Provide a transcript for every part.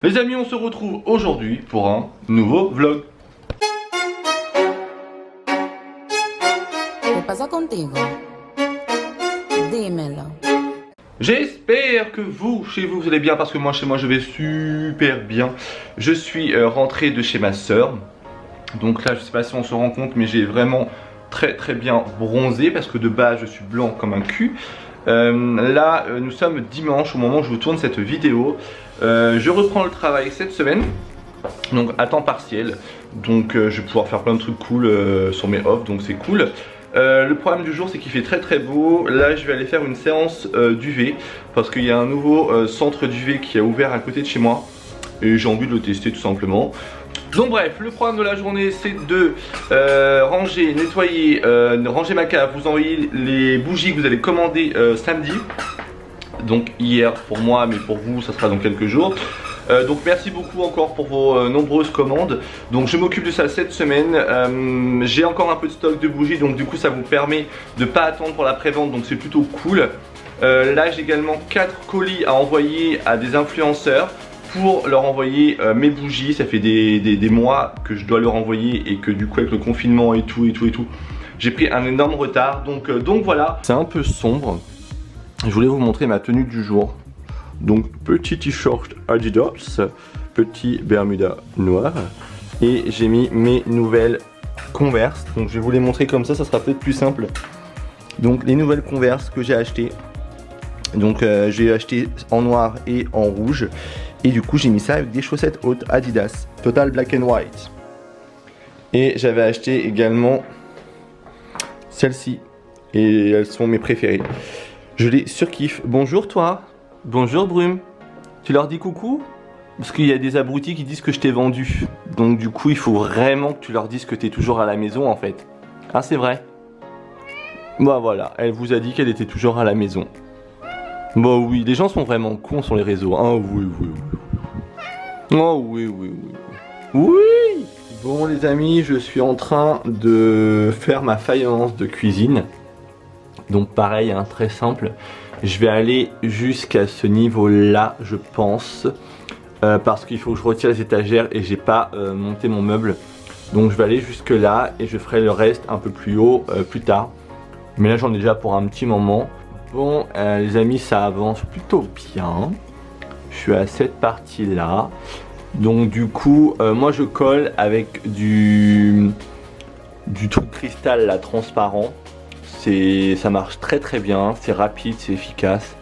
Les amis, on se retrouve aujourd'hui pour un nouveau vlog. ¿Qué pasa contigo? Dímelo. J'espère que vous, chez vous, vous allez bien parce que moi, chez moi, je vais super bien. Je suis rentré de chez ma soeur. Donc là, je sais pas si on se rend compte, mais j'ai vraiment très bien bronzé parce que de base, je suis blanc comme un cul. Là, nous sommes dimanche au moment où je vous tourne cette vidéo. Je reprends le travail cette semaine, donc à temps partiel. Donc je vais pouvoir faire plein de trucs cool sur mes offs, donc c'est cool. Le problème du jour, c'est qu'il fait très beau. Là, je vais aller faire une séance d'UV parce qu'il y a un nouveau centre d'UV qui a ouvert à côté de chez moi et j'ai envie de le tester tout simplement. Donc bref, le programme de la journée c'est de ranger, nettoyer, ranger ma cave, vous envoyer les bougies que vous allez commander samedi. Donc hier pour moi, mais pour vous ça sera dans quelques jours. Donc merci beaucoup encore pour vos nombreuses commandes. Donc je m'occupe de ça cette semaine. J'ai encore un peu de stock de bougies, donc du coup ça vous permet de ne pas attendre pour la prévente, donc c'est plutôt cool. Là j'ai également 4 colis à envoyer à des influenceurs pour leur envoyer mes bougies. Ça fait des mois que je dois leur envoyer et que du coup avec le confinement et tout j'ai pris un énorme retard, donc voilà. C'est un peu sombre. Je voulais vous montrer ma tenue du jour. Donc petit t-shirt Adidas, petit Bermuda noir et j'ai mis mes nouvelles Converse. Donc je vais vous les montrer comme ça sera peut-être plus simple. Donc les nouvelles Converse que j'ai achetées. Donc j'ai acheté en noir et en rouge. Et du coup j'ai mis ça avec des chaussettes hautes Adidas Total Black and White. Et j'avais acheté également celles-ci. Et elles sont mes préférées. Je les surkiffe. Bonjour toi. Bonjour Brume. Tu leur dis coucou? Parce qu'il y a des abrutis qui disent que je t'ai vendu. Donc du coup il faut vraiment que tu leur dises que tu es toujours à la maison en fait. Ah c'est vrai? Bah voilà, elle vous a dit qu'elle était toujours à la maison. Bah oui, les gens sont vraiment cons sur les réseaux. Ah oui. Oh oui. Oui. Bon les amis, je suis en train de faire ma faïence de cuisine. Donc pareil, hein, très simple. Je vais aller jusqu'à ce niveau là, je pense. Parce qu'il faut que je retire les étagères et j'ai pas monté mon meuble. Donc je vais aller jusque là et je ferai le reste un peu plus haut plus tard. Mais là j'en ai déjà pour un petit moment. Bon les amis, ça avance plutôt bien. Je suis à cette partie là. Donc du coup moi je colle avec du truc cristal là transparent. Ça marche très bien, c'est rapide, c'est efficace.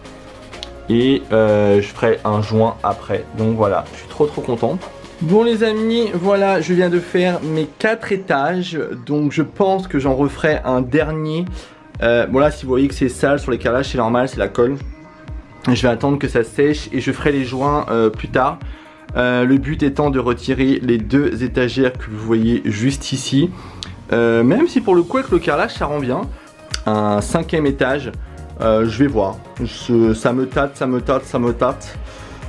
Et je ferai un joint après. Donc voilà, je suis trop content. Bon les amis, voilà, je viens de faire mes 4 étages. Donc je pense que j'en referai un dernier. Bon là, si vous voyez que c'est sale sur les carrelages, c'est normal, c'est la colle. Je vais attendre que ça sèche et je ferai les joints plus tard. Le but étant de retirer les 2 étagères que vous voyez juste ici. Même si pour le coup avec le carrelage ça rend bien. Un 5e étage, je vais voir. Ça me tâte.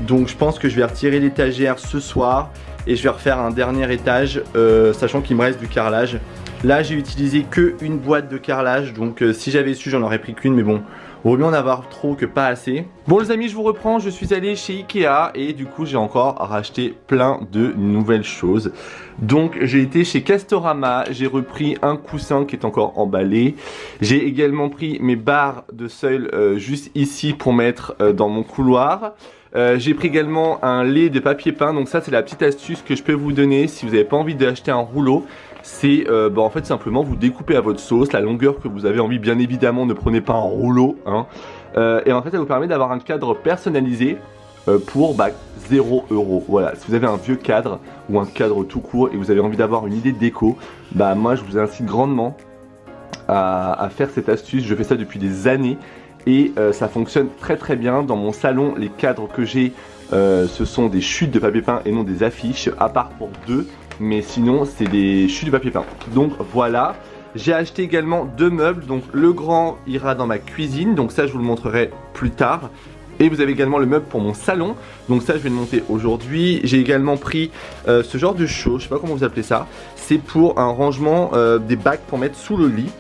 Donc je pense que je vais retirer l'étagère ce soir et je vais refaire un dernier étage, sachant qu'il me reste du carrelage. Là j'ai utilisé que une boîte de carrelage, donc si j'avais su j'en aurais pris qu'une, mais bon, vaut mieux en avoir trop que pas assez. Bon les amis, je vous reprends, je suis allé chez Ikea et du coup j'ai encore racheté plein de nouvelles choses. Donc j'ai été chez Castorama, j'ai repris un coussin qui est encore emballé. J'ai également pris mes barres de seuil juste ici pour mettre dans mon couloir. J'ai pris également un lait de papier peint, donc ça c'est la petite astuce que je peux vous donner si vous n'avez pas envie d'acheter un rouleau. C'est en fait simplement vous découpez à votre sauce, la longueur que vous avez envie, bien évidemment ne prenez pas un rouleau hein. Et en fait ça vous permet d'avoir un cadre personnalisé pour 0 €. Voilà, si vous avez un vieux cadre ou un cadre tout court et vous avez envie d'avoir une idée de déco, moi je vous incite grandement à faire cette astuce. Je fais ça depuis des années et ça fonctionne très bien. Dans mon salon, les cadres que j'ai ce sont des chutes de papier peint et non des affiches, à part pour 2. Mais sinon c'est des chutes de papier peint. Donc voilà, j'ai acheté également 2 meubles. Donc le grand ira dans ma cuisine, donc ça je vous le montrerai plus tard. Et vous avez également le meuble pour mon salon, donc ça je vais le monter aujourd'hui. J'ai également pris ce genre de chose, je sais pas comment vous appelez ça. C'est pour un rangement des bacs pour mettre sous le lit.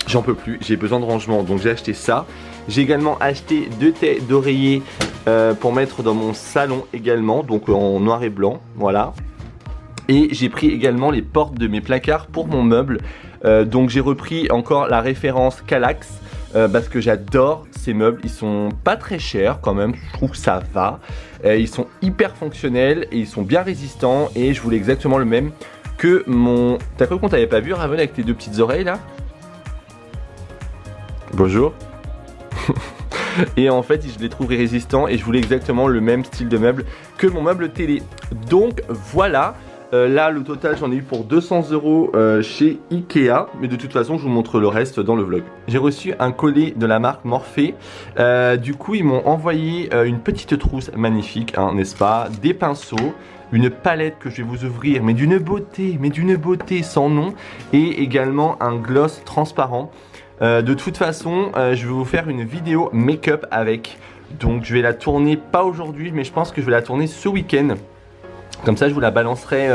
J'en peux plus, j'ai besoin de rangement, donc j'ai acheté ça. J'ai également acheté 2 têtes d'oreiller pour mettre dans mon salon également, donc en noir et blanc, voilà. Et j'ai pris également les portes de mes placards pour mon meuble. Donc j'ai repris encore la référence Kallax parce que j'adore ces meubles. Ils sont pas très chers quand même, je trouve que ça va. Ils sont hyper fonctionnels et ils sont bien résistants. Et je voulais exactement le même que mon... T'as cru qu'on t'avait pas vu, Raven, avec tes 2 petites oreilles là? Bonjour. Et en fait je les trouve résistants et je voulais exactement le même style de meuble que mon meuble télé. Donc voilà. Là le total j'en ai eu pour 200 € chez Ikea. Mais de toute façon je vous montre le reste dans le vlog. J'ai reçu un collet de la marque Morphe. Du coup ils m'ont envoyé une petite trousse magnifique, hein, n'est-ce pas? Des pinceaux, une palette que je vais vous ouvrir, mais d'une beauté sans nom. Et également un gloss transparent. De toute façon je vais vous faire une vidéo make-up avec. Donc je vais la tourner pas aujourd'hui, mais je pense que je vais la tourner ce week-end. Comme ça je vous la balancerai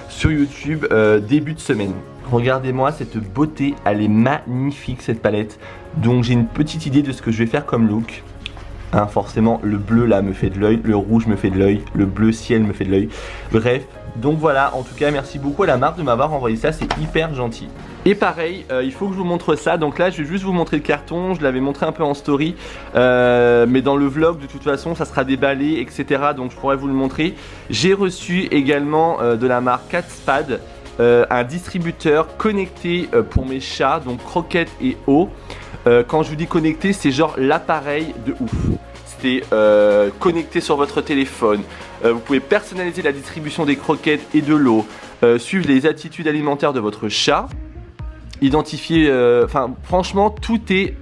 sur YouTube début de semaine. Regardez-moi cette beauté, elle est magnifique cette palette. Donc j'ai une petite idée de ce que je vais faire comme look. Hein, forcément le bleu là me fait de l'œil, le rouge me fait de l'œil, le bleu ciel me fait de l'œil. Bref, donc voilà, en tout cas merci beaucoup à la marque de m'avoir envoyé ça, c'est hyper gentil. Et pareil, il faut que je vous montre ça. Donc là je vais juste vous montrer le carton. Je l'avais montré un peu en story, mais dans le vlog de toute façon ça sera déballé, etc. Donc je pourrais vous le montrer. J'ai reçu également de la marque Catspad un distributeur connecté pour mes chats, donc Croquette et eau. Quand je vous dis connecté, c'est genre l'appareil de ouf. C'est connecté sur votre téléphone. Vous pouvez personnaliser la distribution des croquettes et de l'eau, suivre les attitudes alimentaires de votre chat, identifier, franchement tout est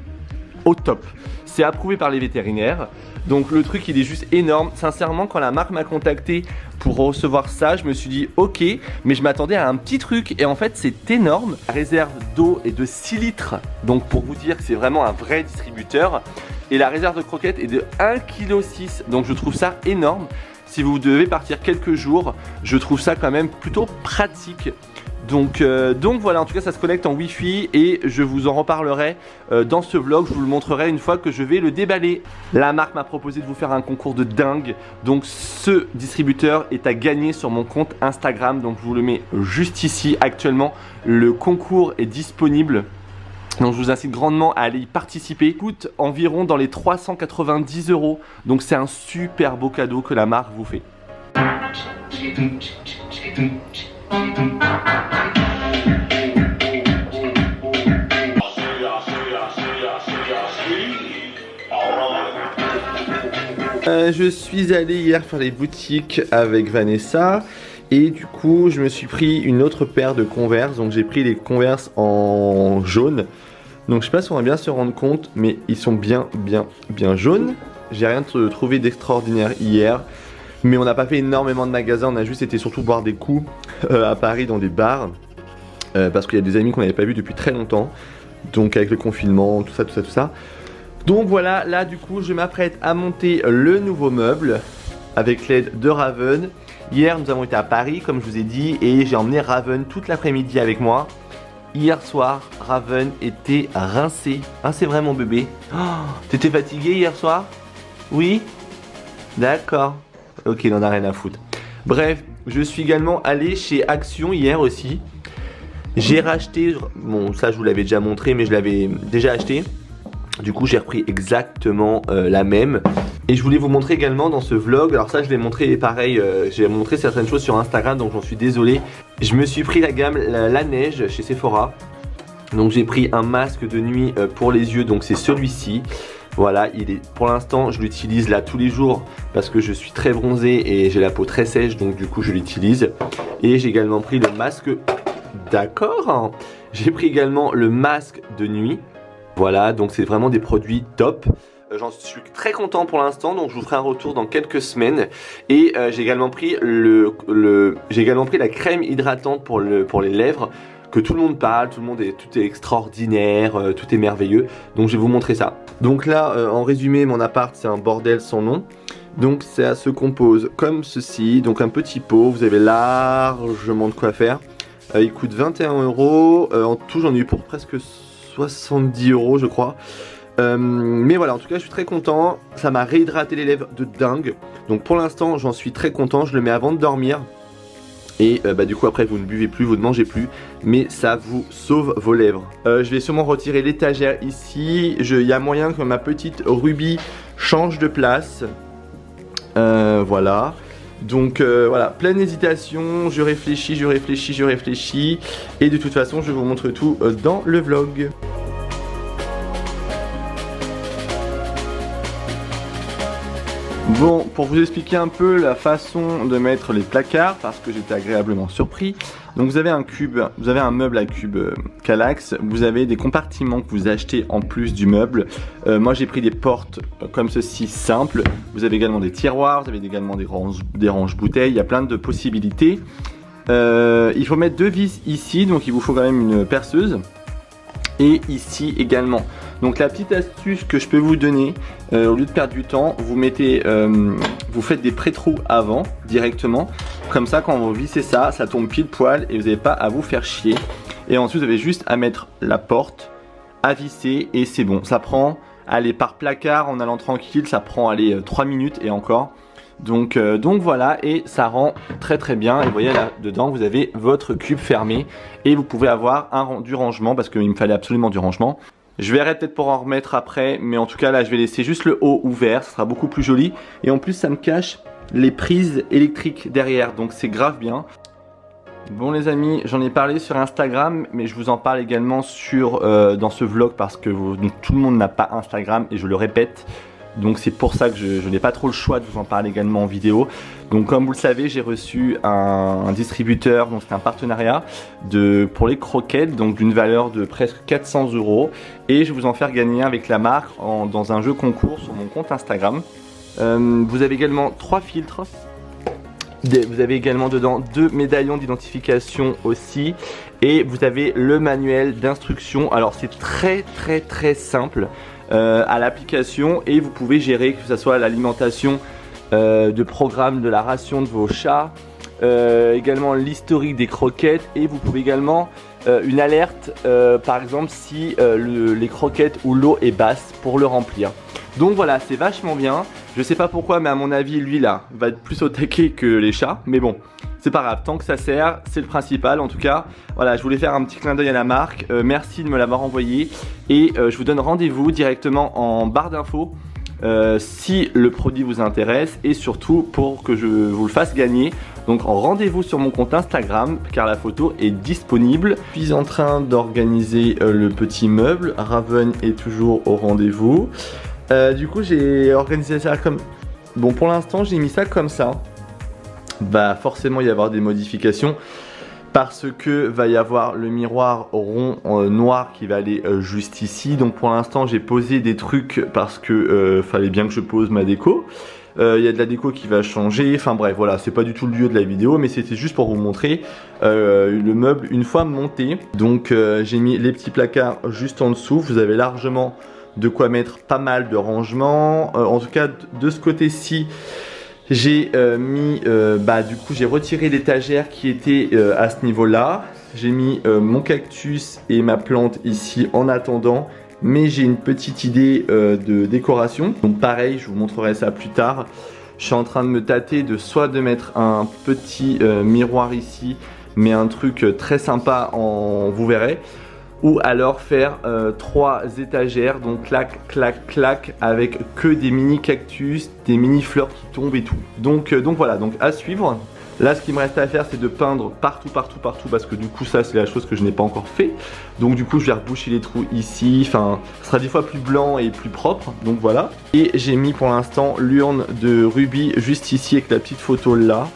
au top. C'est approuvé par les vétérinaires. Donc le truc il est juste énorme. Sincèrement quand la marque m'a contacté pour recevoir ça, je me suis dit ok, mais je m'attendais à un petit truc et en fait c'est énorme. La réserve d'eau est de 6 litres, donc pour vous dire que c'est vraiment un vrai distributeur. Et la réserve de croquettes est de 1,6 kg, donc je trouve ça énorme. Si vous devez partir quelques jours, je trouve ça quand même plutôt pratique. Donc voilà, en tout cas ça se connecte en Wi-Fi et je vous en reparlerai dans ce vlog. Je vous le montrerai une fois que je vais le déballer. La marque m'a proposé de vous faire un concours de dingue. Donc ce distributeur est à gagner sur mon compte Instagram. Donc je vous le mets juste ici. Actuellement le concours est disponible. Donc je vous incite grandement à aller y participer. Il coûte environ dans les 390 €. Donc c'est un super beau cadeau que la marque vous fait. Je suis allé hier faire les boutiques avec Vanessa. Et du coup je me suis pris une autre paire de Converse. Donc j'ai pris les Converse en jaune. Donc je sais pas si on va bien se rendre compte, mais ils sont bien jaunes. J'ai rien trouvé d'extraordinaire hier. Mais on n'a pas fait énormément de magasins, on a juste été surtout boire des coups à Paris dans des bars. Parce qu'il y a des amis qu'on n'avait pas vus depuis très longtemps. Donc avec le confinement, tout ça. Donc voilà, là du coup je m'apprête à monter le nouveau meuble avec l'aide de Raven. Hier nous avons été à Paris comme je vous ai dit et j'ai emmené Raven toute l'après-midi avec moi. Hier soir, Raven était rincé. Ah c'est vrai mon bébé. Oh, t'étais fatigué hier soir? Oui? D'accord. Ok, il en a rien à foutre. Bref, je suis également allé chez Action hier aussi. J'ai racheté, bon ça je vous l'avais déjà montré mais je l'avais déjà acheté. Du coup j'ai repris exactement la même. Et je voulais vous montrer également dans ce vlog. Alors ça je l'ai montré pareil, j'ai montré certaines choses sur Instagram donc j'en suis désolé. Je me suis pris la gamme la neige chez Sephora. Donc j'ai pris un masque de nuit pour les yeux, donc c'est celui-ci. Voilà, il est, pour l'instant je l'utilise là tous les jours parce que je suis très bronzé et j'ai la peau très sèche, donc du coup je l'utilise. Et j'ai également pris le masque, d'accord. J'ai pris également le masque de nuit. Voilà, donc c'est vraiment des produits top. J'en suis très content pour l'instant, donc je vous ferai un retour dans quelques semaines. Et j'ai également pris la crème hydratante pour les lèvres. Que tout le monde parle, tout est extraordinaire, tout est merveilleux. Donc je vais vous montrer ça. Donc là, en résumé, mon appart c'est un bordel sans nom. Donc ça se compose comme ceci. Donc un petit pot, vous avez largement de quoi faire. Il coûte 21 €. En tout, j'en ai eu pour presque 70 € je crois. Mais voilà, en tout cas je suis très content. Ça m'a réhydraté les lèvres de dingue. Donc pour l'instant j'en suis très content. Je le mets avant de dormir. Et du coup après vous ne buvez plus, vous ne mangez plus, mais ça vous sauve vos lèvres. Je vais sûrement retirer l'étagère ici. Il y a moyen que ma petite Ruby change de place. Voilà. Donc voilà, pleine hésitation, je réfléchis. Et de toute façon je vous montre tout dans le vlog. Bon, pour vous expliquer un peu la façon de mettre les placards, parce que j'étais agréablement surpris. Donc vous avez un cube, vous avez un meuble à cube Kallax, vous avez des compartiments que vous achetez en plus du meuble. Moi j'ai pris des portes comme ceci simples. Vous avez également des tiroirs, vous avez également des ranges bouteilles, il y a plein de possibilités. Il faut mettre 2 vis ici, donc il vous faut quand même une perceuse. Et ici également. Donc la petite astuce que je peux vous donner, au lieu de perdre du temps, vous faites des pré-trous avant directement. Comme ça quand vous vissez ça, ça tombe pile poil et vous n'avez pas à vous faire chier. Et ensuite vous avez juste à mettre la porte, à visser et c'est bon. Ça prend, allez, par placard en allant tranquille, ça prend allez 3 minutes et encore. Donc voilà, et ça rend très très bien. Et vous voyez là dedans vous avez votre cube fermé et vous pouvez avoir du rangement parce qu'il me fallait absolument du rangement. Je verrai peut-être pour en remettre après, mais en tout cas là je vais laisser juste le haut ouvert, ça sera beaucoup plus joli. Et en plus ça me cache les prises électriques derrière, donc c'est grave bien. Bon les amis, j'en ai parlé sur Instagram, mais je vous en parle également dans ce vlog parce que tout le monde n'a pas Instagram et je le répète. Donc c'est pour ça que je n'ai pas trop le choix de vous en parler également en vidéo. Donc comme vous le savez, j'ai reçu un distributeur, donc c'est un partenariat pour les croquettes, donc d'une valeur de presque 400 €. Et je vais vous en faire gagner avec la marque dans un jeu concours sur mon compte Instagram. Vous avez également 3 filtres. Vous avez également dedans 2 médaillons d'identification aussi. Et vous avez le manuel d'instruction. Alors c'est très simple. À l'application et vous pouvez gérer que ce soit l'alimentation de programme de la ration de vos chats, également l'historique des croquettes et vous pouvez également une alerte par exemple si les croquettes ou l'eau est basse pour le remplir. Donc voilà, c'est vachement bien. Je sais pas pourquoi mais à mon avis lui là va être plus au taquet que les chats, mais bon c'est pas grave, tant que ça sert, c'est le principal. En tout cas, voilà, je voulais faire un petit clin d'œil à la marque. Merci de me l'avoir envoyé. Et je vous donne rendez-vous directement en barre d'infos si le produit vous intéresse et surtout pour que je vous le fasse gagner. Donc rendez-vous sur mon compte Instagram car la photo est disponible. Je suis en train d'organiser le petit meuble. Raven est toujours au rendez-vous. Du coup, j'ai organisé ça comme... Bon, pour l'instant, j'ai mis ça comme ça. Va forcément y avoir des modifications parce que va y avoir le miroir rond noir qui va aller juste ici. Donc pour l'instant j'ai posé des trucs parce que fallait bien que je pose ma déco. Il y a de la déco qui va changer, enfin bref voilà, c'est pas du tout le lieu de la vidéo mais c'était juste pour vous montrer le meuble une fois monté. Donc j'ai mis les petits placards juste en dessous, vous avez largement de quoi mettre pas mal de rangements. En tout cas de ce côté-ci j'ai du coup j'ai retiré l'étagère qui était à ce niveau là. J'ai mis mon cactus et ma plante ici en attendant. Mais j'ai une petite idée de décoration. Donc pareil, je vous montrerai ça plus tard. Je suis en train de me tâter de mettre un petit miroir ici, mais un truc très sympa vous verrez. Ou alors faire 3 étagères, donc clac, clac, clac, avec que des mini cactus, des mini fleurs qui tombent et tout. Donc voilà, donc à suivre. Là, ce qui me reste à faire, c'est de peindre partout, parce que du coup, ça, c'est la chose que je n'ai pas encore fait. Donc du coup, je vais reboucher les trous ici. Enfin, ce sera des fois plus blanc et plus propre. Donc voilà. Et j'ai mis pour l'instant l'urne de Ruby juste ici avec la petite photo là.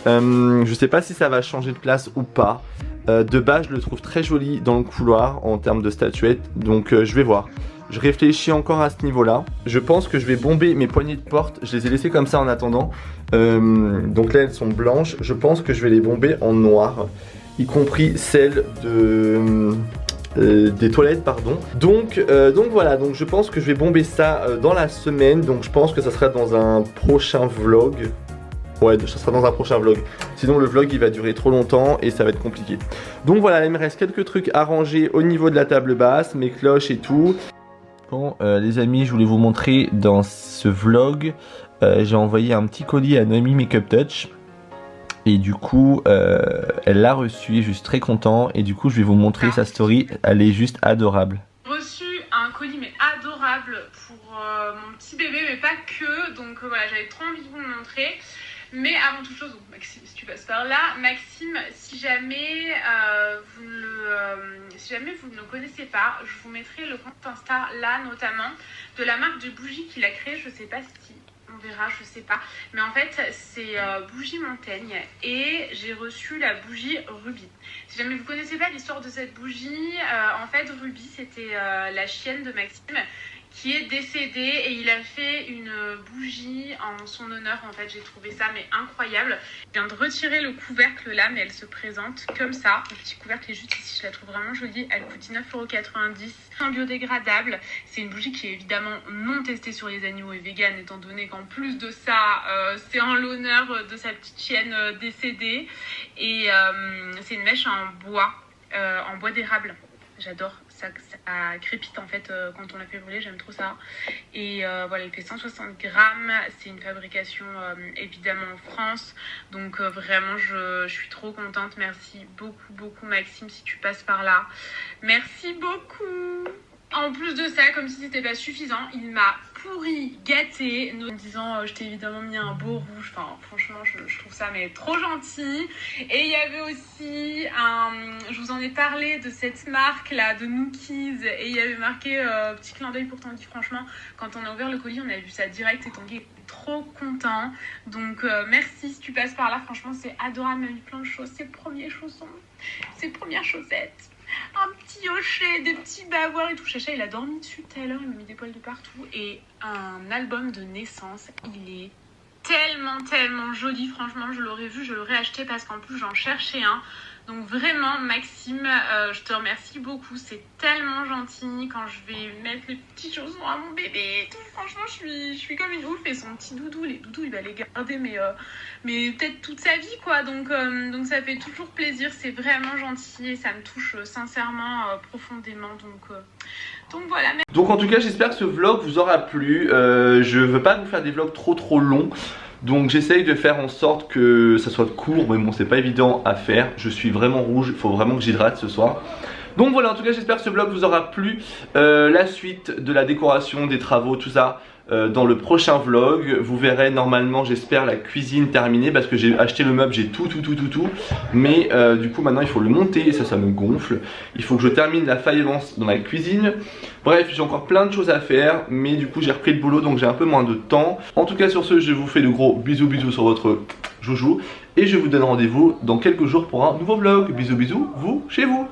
Je sais pas si ça va changer de place ou pas. De base, je le trouve très joli dans le couloir en termes de statuette. Donc je vais voir. Je réfléchis encore à ce niveau-là. Je pense que je vais bomber mes poignées de porte. Je les ai laissées comme ça en attendant. Donc là, elles sont blanches. Je pense que je vais les bomber en noir. Y compris celles des toilettes, pardon. Donc voilà. Donc je pense que je vais bomber ça dans la semaine. Donc je pense que ça sera dans un prochain vlog. Ouais, ça sera dans un prochain vlog. Sinon le vlog il va durer trop longtemps et ça va être compliqué. Donc voilà, il me reste quelques trucs à ranger au niveau de la table basse, mes cloches et tout. Bon les amis, je voulais vous montrer dans ce vlog, j'ai envoyé un petit colis à Noémie Makeup Touch. Et du coup, elle l'a reçu, je suis très content. Et du coup, je vais vous montrer sa story, elle est juste adorable. J'ai reçu un colis mais adorable pour mon petit bébé, mais pas que. Donc voilà, j'avais trop envie de vous le montrer. Mais avant toute chose, donc Maxime, si tu passes par là, Maxime, si jamais vous ne le connaissez pas, je vous mettrai le compte Insta là notamment de la marque de bougies qu'il a créé. Je sais pas si on verra, je sais pas, mais en fait c'est bougie Montaigne et j'ai reçu la bougie Ruby. Si jamais vous connaissez pas l'histoire de cette bougie, en fait Ruby c'était la chienne de Maxime qui est décédé et il a fait une bougie en son honneur. En fait, j'ai trouvé ça mais incroyable. Je viens de retirer le couvercle là, mais elle se présente comme ça. Le petit couvercle est juste ici, je la trouve vraiment jolie. Elle coûte 9,90 €. En biodégradable. C'est une bougie qui est évidemment non testée sur les animaux et vegan, étant donné qu'en plus de ça, c'est en l'honneur de sa petite chienne décédée. Et c'est une mèche en bois d'érable. J'adore, ça crépite en fait quand on la fait brûler, j'aime trop ça. Et voilà, il fait 160 grammes, c'est une fabrication évidemment en France. Donc vraiment, je suis trop contente. Merci beaucoup Maxime si tu passes par là. Merci beaucoup. En plus de ça, comme si c'était pas suffisant, il m'a pourri, gâté, en me disant je t'ai évidemment mis un beau rouge. Enfin franchement je trouve ça mais trop gentil. Et il y avait aussi je vous en ai parlé de cette marque là de Nookies, et il y avait marqué petit clin d'œil pour Tanguy. Franchement quand on a ouvert le colis on a vu ça direct et Tanguy est trop content. Donc merci si tu passes par là, franchement c'est adorable, il m'a mis plein de choses, ses premiers chaussons, ses premières chaussettes, un petit hochet, des petits bavoirs et tout. Chacha il a dormi dessus tout à l'heure, il m'a mis des poils de partout. Et un album de naissance, il est tellement joli. Franchement je l'aurais vu, je l'aurais acheté parce qu'en plus j'en cherchais un. Donc vraiment Maxime, je te remercie beaucoup, c'est tellement gentil quand je vais mettre les petits chaussons à mon bébé et tout. Franchement je suis comme une ouf. Et son petit doudou, les doudous il va les garder mais peut-être toute sa vie quoi. Donc ça fait toujours plaisir, c'est vraiment gentil et ça me touche sincèrement profondément. Donc voilà. Donc en tout cas j'espère que ce vlog vous aura plu. Je veux pas vous faire des vlogs trop longs. Donc j'essaye de faire en sorte que ça soit court, mais bon c'est pas évident à faire. Je suis vraiment rouge, il faut vraiment que j'hydrate ce soir. Donc voilà, en tout cas j'espère que ce vlog vous aura plu. La suite de la décoration, des travaux, tout ça dans le prochain vlog. Vous verrez normalement, j'espère, la cuisine terminée, parce que j'ai acheté le meuble, j'ai tout. Mais du coup maintenant il faut le monter et ça me gonfle. Il faut que je termine la faïence dans la cuisine. Bref, j'ai encore plein de choses à faire, mais du coup j'ai repris le boulot donc j'ai un peu moins de temps. En tout cas sur ce, je vous fais de gros bisous sur votre joujou. Et je vous donne rendez-vous dans quelques jours pour un nouveau vlog. Bisous, vous, chez vous.